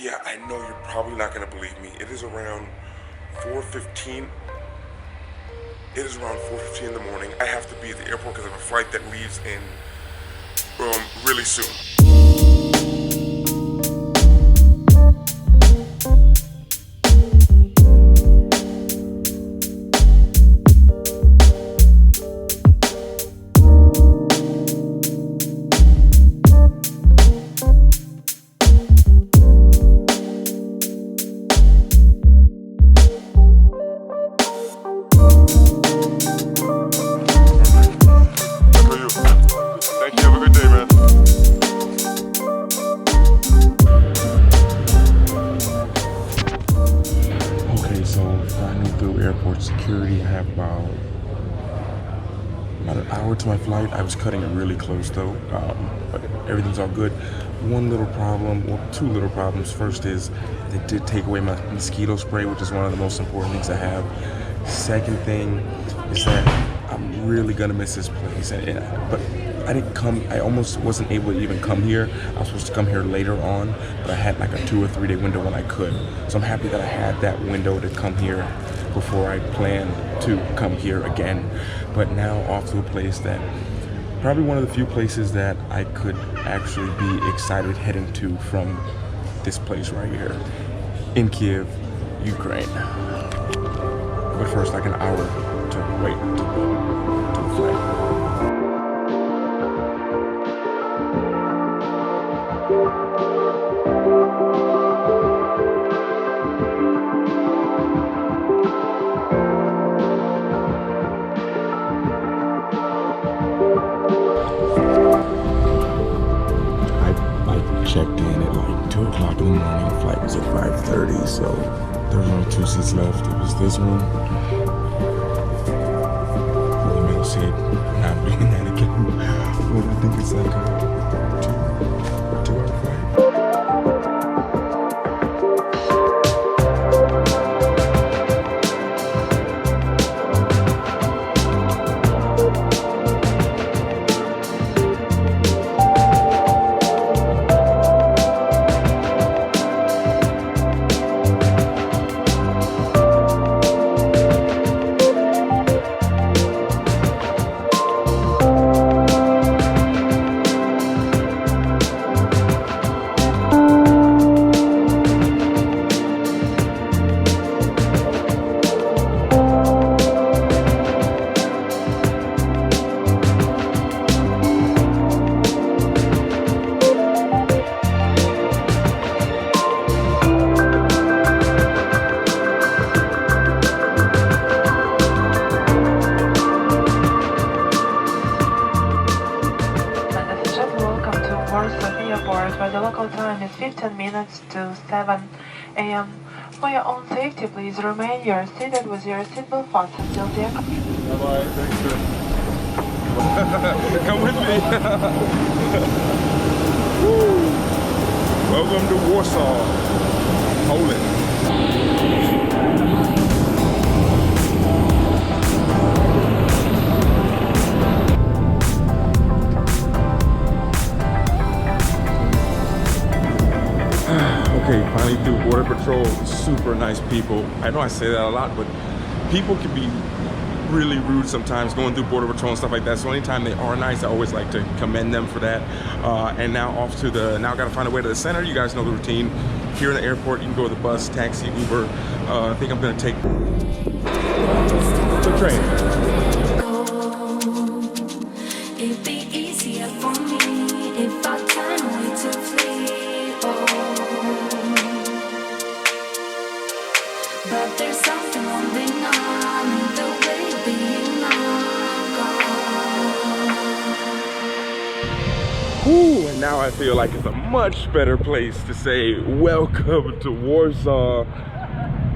Yeah, I know you're probably not gonna believe me. It is around 4:15. It is around 4:15 in the morning. I have to be at the airport because I have a flight that leaves in really soon. Airport security. I have about an hour to my flight. I was cutting it really close though, but everything's all good. One little problem, well, two little problems. First is they did take away my mosquito spray, which is one of the most important things I have. Second thing is that I'm really gonna miss this place, but I didn't come. I almost wasn't able to even come here. I was supposed to come here later on, but I had like a 2 or 3 day window when I could. So I'm happy that I had that window to come here before I planned to come here again. But now off to a place that probably one of the few places that I could actually be excited heading to from this place right here in Kiev, Ukraine. But first, like an hour to wait to the flight. Checked in at like 2 o'clock in the morning. Flight was at 5:30, so there were only 2 seats left. It was this one. In the middle seat. Not doing that again. But I think it's like a 2 hour flight. Where the local time is 15 minutes to 7 a.m. For your own safety, please remain seated with your seatbelt fastened until the aircraft. Bye-bye, thanks, come with me. Welcome to Warsaw, Poland. Okay, finally through Border Patrol. Super nice people. I know I say that a lot, but people can be really rude sometimes going through Border Patrol and stuff like that. So anytime they are nice, I always like to commend them for that. And now off to now gotta find a way to the center. You guys know the routine. Here in the airport, you can go to the bus, taxi, Uber. I think I'm gonna take the train. It'd be easier for me if I can wait to flee. But there's something holding on the way being gone. Ooh, and now I feel like it's a much better place to say welcome to Warsaw.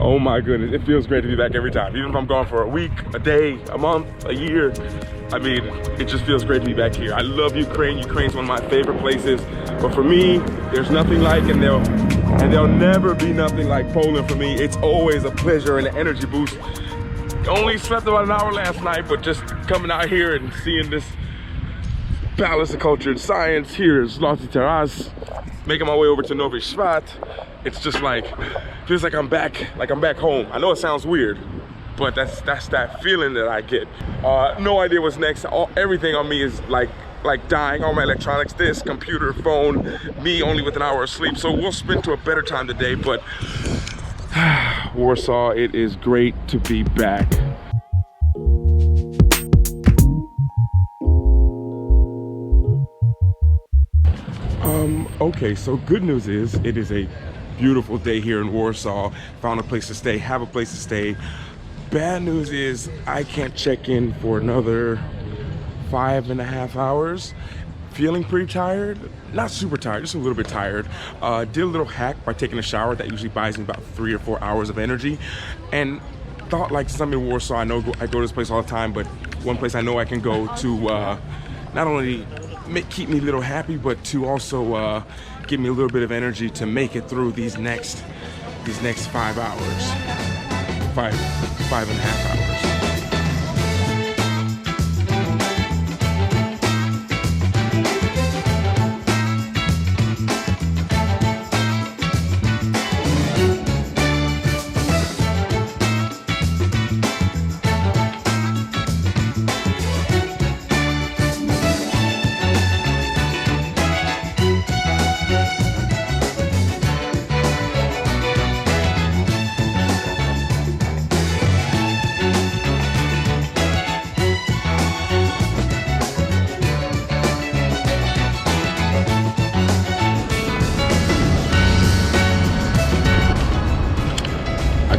Oh my goodness, it feels great to be back every time. Even if I'm gone for a week, a day, a month, a year. I mean, it just feels great to be back here. I love Ukraine. Ukraine's one of my favorite places. But for me, there's nothing like, and there'll never be nothing like Poland for me. It's always a pleasure and an energy boost. Only slept about an hour last night, but just coming out here and seeing this palace of culture and science. Here's Zloty Taras, making my way over to Nowy Świat. It's just like, feels like I'm back home. I know it sounds weird, but that's that feeling that I get. No idea what's next. Everything on me is like dying. All my electronics, this computer, phone, me only with an hour of sleep. So we'll spin to a better time today, but Warsaw, it is great to be back. Okay, so good news is it is a beautiful day here in Warsaw. Found a place to stay, have a place to stay. Bad news is I can't check in for another 5.5 hours. Feeling pretty tired, not super tired, just a little bit tired. Did a little hack by taking a shower that usually buys me about 3 or 4 hours of energy, and thought, like, since I'm in Warsaw, I know I go to this place all the time, but one place I know I can go to not only keep me a little happy, but to also give me a little bit of energy to make it through these next 5 hours, 5.5 hours.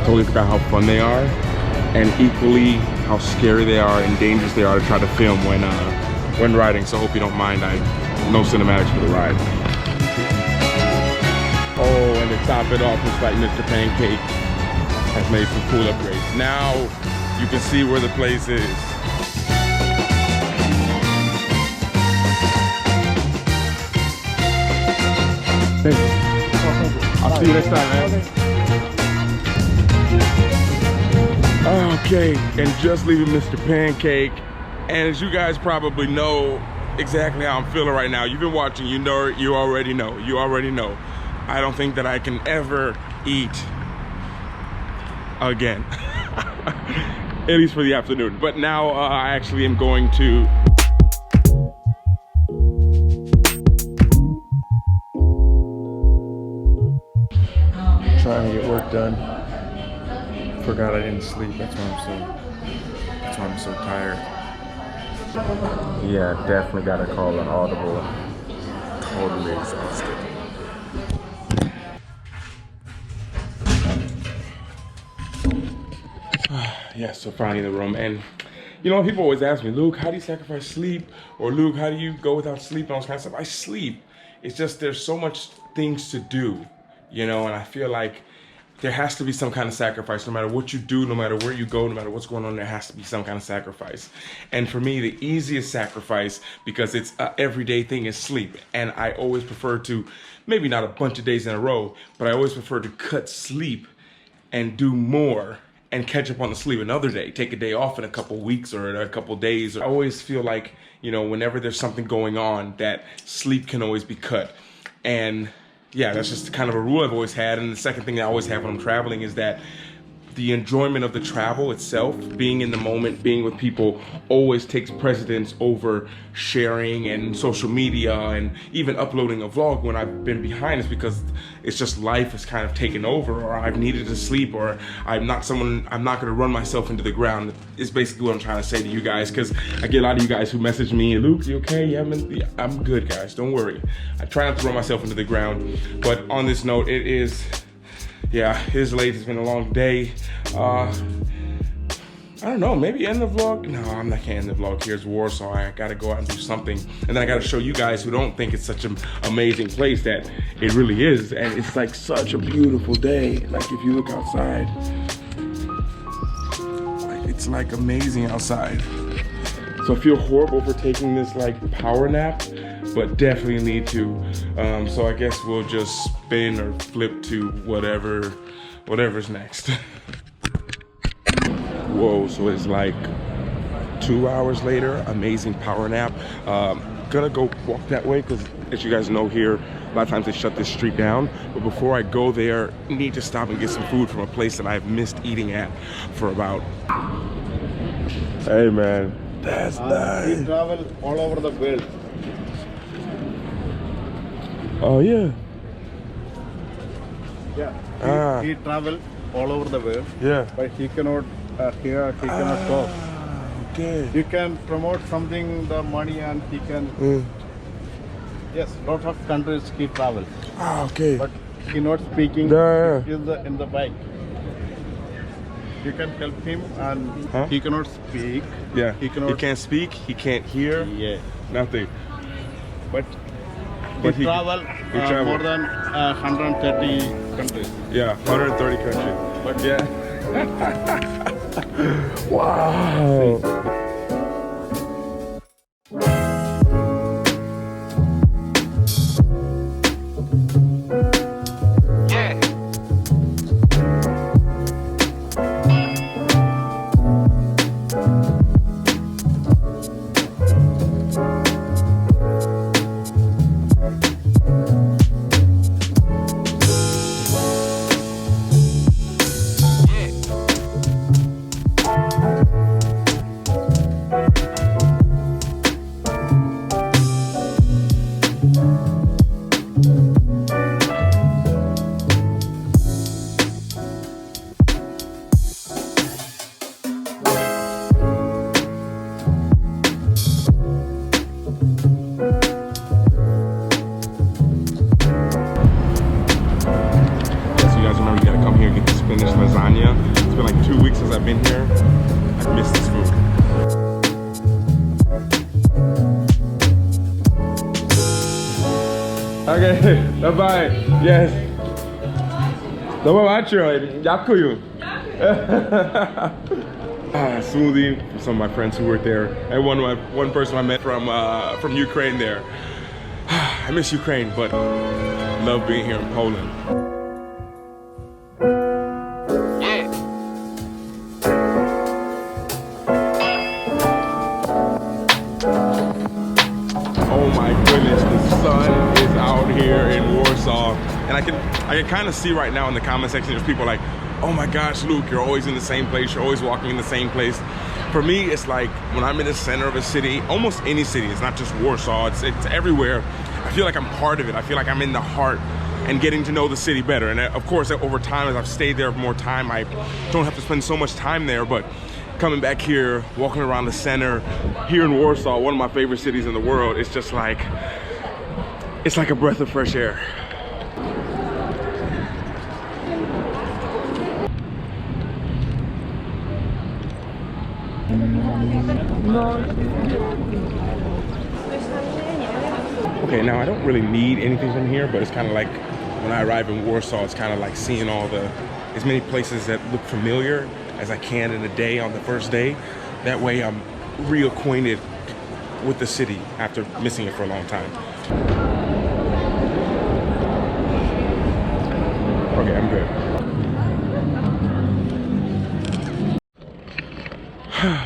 Totally forgot how fun they are, and equally how scary they are and dangerous they are to try to film when riding. So I hope you don't mind. No cinematics for the ride. Oh, and to top it off, looks like Mr. Pancake has made some cool upgrades. Now you can see where the place is. Hey, I'll see you next time, man. Okay, and just leaving Mr. Pancake, and as you guys probably know exactly how I'm feeling right now. You've been watching, you already know. I don't think that I can ever eat again, at least for the afternoon. But now I actually am going to trying to get work done. Forgot I didn't sleep. That's why I'm so tired. Yeah, definitely got to call an audible. Totally exhausted. Yeah, so finally in the room, and you know, people always ask me, Luke, how do you sacrifice sleep? Or Luke, how do you go without sleep and all this kind of stuff? I sleep. It's just there's so much things to do, you know, and I feel like there has to be some kind of sacrifice. No matter what you do, no matter where you go, no matter what's going on, there has to be some kind of sacrifice. And for me, the easiest sacrifice, because it's an everyday thing, is sleep. And I always prefer to, maybe not a bunch of days in a row, but I always prefer to cut sleep and do more and catch up on the sleep another day. Take a day off in a couple weeks or a couple days. I always feel like, you know, whenever there's something going on, that sleep can always be cut. And yeah, that's just kind of a rule I've always had. And the second thing I always have when I'm traveling is that the enjoyment of the travel itself, being in the moment, being with people, always takes precedence over sharing and social media and even uploading a vlog when I've been behind. It's because it's just life has kind of taken over, or I've needed to sleep, or I'm not going to run myself into the ground. Is basically what I'm trying to say to you guys, because I get a lot of you guys who message me, Luke, you okay? Yeah, I'm good, guys, don't worry. I try not to run myself into the ground. But on this note, it is, yeah, it is late. It's been a long day. I don't know, maybe end the vlog? No, I'm not gonna end the vlog. Here's Warsaw. I gotta go out and do something. And then I gotta show you guys who don't think it's such an amazing place that it really is. And it's like such a beautiful day. Like if you look outside, like it's like amazing outside. So I feel horrible for taking this like power nap, but definitely need to. So I guess we'll just spin or flip to whatever's next. Whoa, so it's like 2 hours later, amazing power nap. Gonna go walk that way because, as you guys know here, A lot of times they shut this street down, but before I go there, I need to stop and get some food from a place that I've missed eating at for about... Hey man, that's nice. We travel all over the world. Oh yeah. Yeah. He travel all over the world. Yeah. But he cannot hear. He cannot talk. Okay. You can promote something, the money, and he can. Yes, lots of countries he travel. Okay. But he not speaking. Yeah. He is in the bike. You can help him, and he cannot speak. Yeah. He cannot. He can't speak. He can't hear. Yeah. Nothing. But He travel travel. more than 130 countries. Yeah, 130 countries. But Yeah. Wow. Spanish lasagna. It's been like 2 weeks since I've been here. I miss this food. Okay, bye-bye. Yes. Do zobaczenia. Dziękuję. Smoothie for some of my friends who work there, and one person I met from Ukraine there. I miss Ukraine, but love being here in Poland. Oh my goodness, the sun is out here in Warsaw, and I can kind of see right now in the comment section there's people like, oh my gosh, Luke, you're always in the same place, you're always walking in the same place. For me, it's like when I'm in the center of a city, almost any city, it's not just Warsaw, it's everywhere. I feel like I'm part of it. I feel like I'm in the heart and getting to know the city better. And of course, over time, as I've stayed there more time, I don't have to spend so much time there, but coming back here, walking around the center here in Warsaw, one of my favorite cities in the world, it's just like, it's like a breath of fresh air. Okay, now I don't really need anything from here, but it's kind of like when I arrive in Warsaw, it's kind of like seeing as many places that look familiar as I can in a day on the first day. That way I'm reacquainted with the city after missing it for a long time. Okay, I'm good.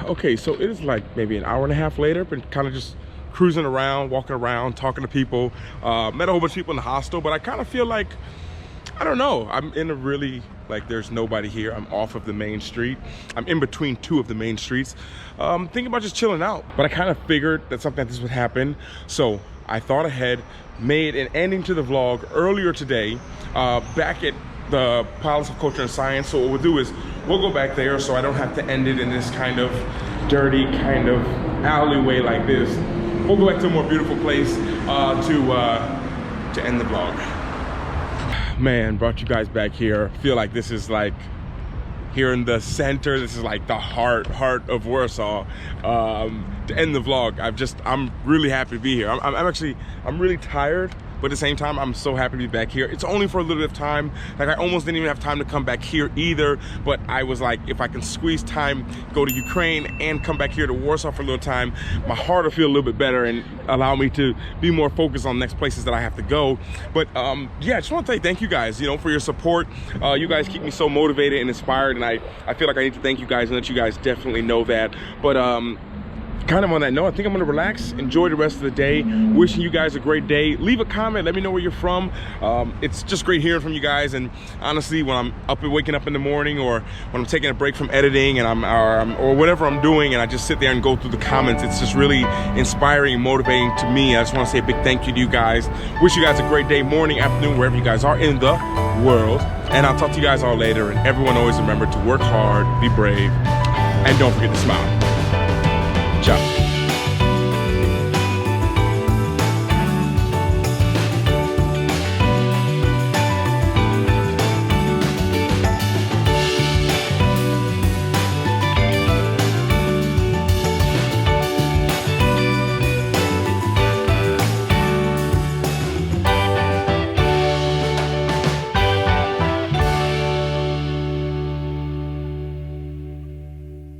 Okay, so it is like maybe an hour and a half later, been kind of just cruising around, walking around, talking to people. Met a whole bunch of people in the hostel, but I kind of feel like, I don't know, I'm in a really, like, there's nobody here. I'm off of the main street. I'm in between two of the main streets. Thinking about just chilling out. But I kind of figured that something like this would happen. So I thought ahead, made an ending to the vlog earlier today, back at the Palace of Culture and Science. So what we'll do is we'll go back there so I don't have to end it in this kind of dirty kind of alleyway like this. We'll go back to a more beautiful place to end the vlog. Man, brought you guys back here. Feel like this is like here in the center. This is like the heart of Warsaw. To end the vlog, I'm really happy to be here. I'm really tired, but at the same time, I'm so happy to be back here. It's only for a little bit of time. Like, I almost didn't even have time to come back here either, but I was like, if I can squeeze time, go to Ukraine and come back here to Warsaw for a little time, my heart will feel a little bit better and allow me to be more focused on next places that I have to go. But yeah, I just want to say thank you guys, for your support. You guys keep me so motivated and inspired, and I feel like I need to thank you guys and let you guys definitely know that. But kind of on that note, I think I'm gonna relax, enjoy the rest of the day. Wishing you guys a great day. Leave a comment, let me know where you're from. It's just great hearing from you guys, and honestly, when I'm up and waking up in the morning, or when I'm taking a break from editing and or whatever I'm doing, and I just sit there and go through the comments, it's just really inspiring and motivating to me. I just want to say a big thank you to you guys. Wish you guys a great day, morning, afternoon, wherever you guys are in the world, and I'll talk to you guys all later. And everyone always remember to work hard, be brave, and don't forget to smile.